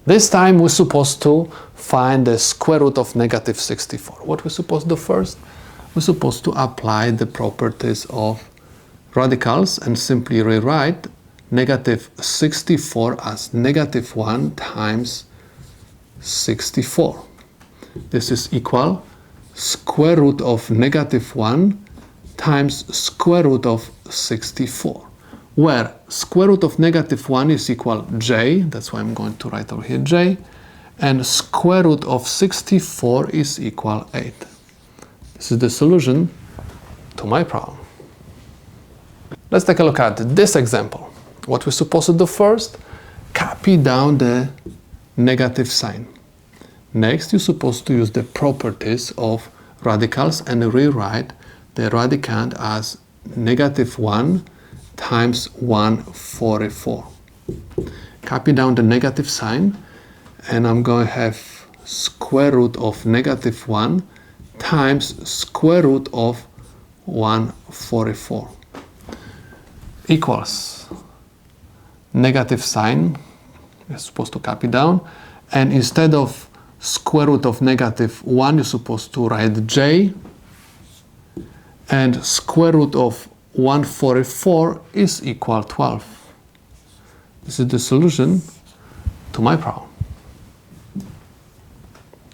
This time we're supposed to find the square root of negative 64. What we're supposed to do first? We're supposed to apply the properties of radicals and simply rewrite negative 64 as negative 1 times 64. This is equal square root of negative 1 times square root of 64, where square root of negative 1 is equal j, that's why I'm going to write over here j, and square root of 64 is equal 8. This is the solution to my problem. Let's take a look at this example. What we're supposed to do first, copy down the negative sign. Next, you're supposed to use the properties of radicals and rewrite the radicand as negative 1 times 144. Copy down the negative sign, and I'm going to have square root of negative 1 times square root of 144 equals negative sign. You're supposed to copy down, and instead of square root of negative 1, you're supposed to write j, and square root of 144 is equal 12. This is the solution to my problem.